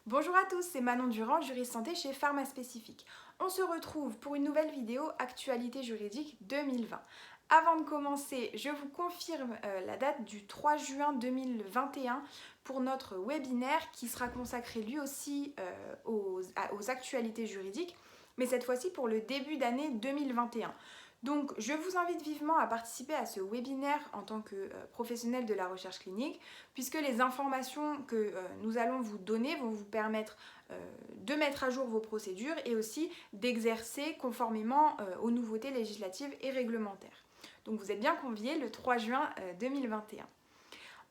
Bonjour à tous, c'est Manon Durand, juriste santé chez Pharmaspécifique. On se retrouve pour une nouvelle vidéo Actualité juridique 2020. Avant de commencer, je vous confirme la date du 3 juin 2021 pour notre webinaire qui sera consacré lui aussi aux actualités juridiques, mais cette fois-ci pour le début d'année 2021. Donc, je vous invite vivement à participer à ce webinaire en tant que professionnel de la recherche clinique, puisque les informations que nous allons vous donner vont vous permettre de mettre à jour vos procédures et aussi d'exercer conformément aux nouveautés législatives et réglementaires. Donc, vous êtes bien conviés le 3 juin 2021.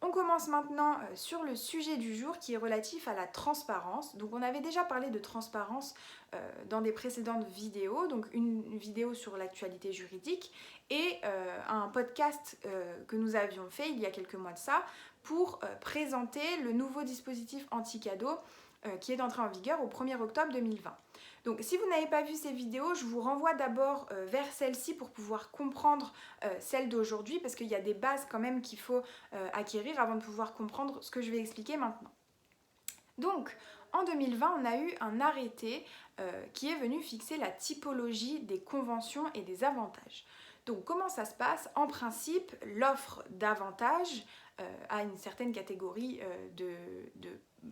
On commence maintenant sur le sujet du jour qui est relatif à la transparence. Donc on avait déjà parlé de transparence dans des précédentes vidéos, donc une vidéo sur l'actualité juridique et un podcast que nous avions fait il y a quelques mois de ça pour présenter le nouveau dispositif anti-cadeau qui est entré en vigueur au 1er octobre 2020. Donc si vous n'avez pas vu ces vidéos, je vous renvoie d'abord vers celle-ci pour pouvoir comprendre celle d'aujourd'hui, parce qu'il y a des bases quand même qu'il faut acquérir avant de pouvoir comprendre ce que je vais expliquer maintenant. Donc en 2020, on a eu un arrêté qui est venu fixer la typologie des conventions et des avantages. Donc comment ça se passe? En principe, l'offre d'avantages à une certaine catégorie de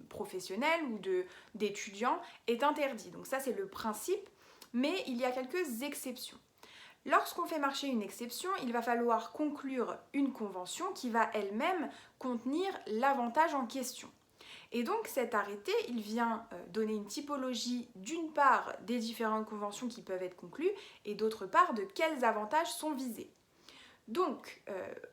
professionnels ou d'étudiants est interdit. Donc ça c'est le principe, mais il y a quelques exceptions. Lorsqu'on fait marcher une exception, il va falloir conclure une convention qui va elle-même contenir l'avantage en question. Et donc cet arrêté, il vient donner une typologie d'une part des différentes conventions qui peuvent être conclues et d'autre part de quels avantages sont visés. Donc,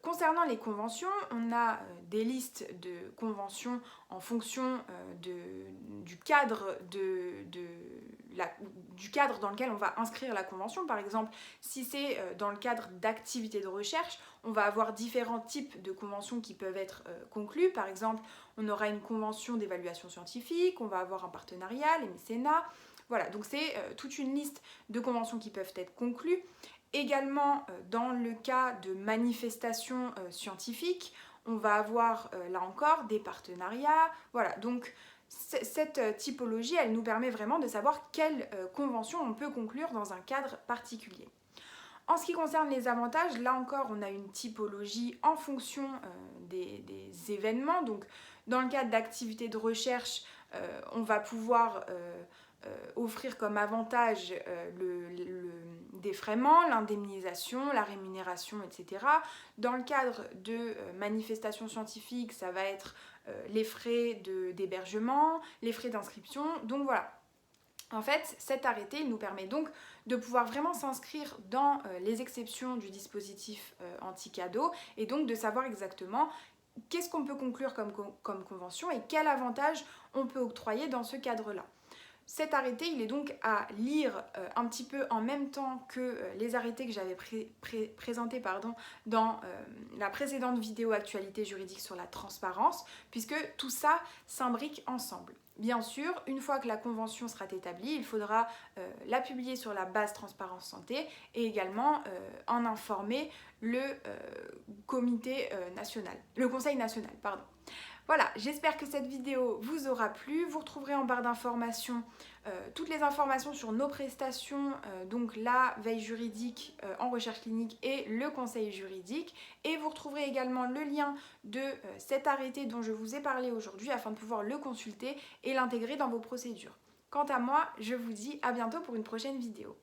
concernant les conventions, on a des listes de conventions en fonction du cadre du cadre dans lequel on va inscrire la convention. Par exemple, si c'est dans le cadre d'activités de recherche, on va avoir différents types de conventions qui peuvent être conclues. Par exemple, on aura une convention d'évaluation scientifique, on va avoir un partenariat, les mécénats. Voilà, donc c'est toute une liste de conventions qui peuvent être conclues. Également, dans le cas de manifestations scientifiques, on va avoir là encore des partenariats. Voilà, donc cette typologie, elle nous permet vraiment de savoir quelle convention on peut conclure dans un cadre particulier. En ce qui concerne les avantages, là encore, on a une typologie en fonction des événements. Donc, dans le cadre d'activités de recherche, on va pouvoir offrir comme avantage le défraiement, l'indemnisation, la rémunération, etc. Dans le cadre de manifestations scientifiques, ça va être les frais d'hébergement, les frais d'inscription. Donc voilà. En fait, cet arrêté, il nous permet donc de pouvoir vraiment s'inscrire dans les exceptions du dispositif anti-cadeau et donc de savoir exactement qu'est-ce qu'on peut conclure comme convention et quel avantage on peut octroyer dans ce cadre-là. Cet arrêté, il est donc à lire un petit peu en même temps que les arrêtés que j'avais présentés dans la précédente vidéo Actualité juridique sur la transparence, puisque tout ça s'imbrique ensemble. Bien sûr, une fois que la convention sera établie, il faudra la publier sur la base Transparence Santé et également en informer le Conseil national, pardon. Voilà, j'espère que cette vidéo vous aura plu. Vous retrouverez en barre d'informations toutes les informations sur nos prestations, donc la veille juridique en recherche clinique et le conseil juridique. Et vous retrouverez également le lien de cet arrêté dont je vous ai parlé aujourd'hui afin de pouvoir le consulter et l'intégrer dans vos procédures. Quant à moi, je vous dis à bientôt pour une prochaine vidéo.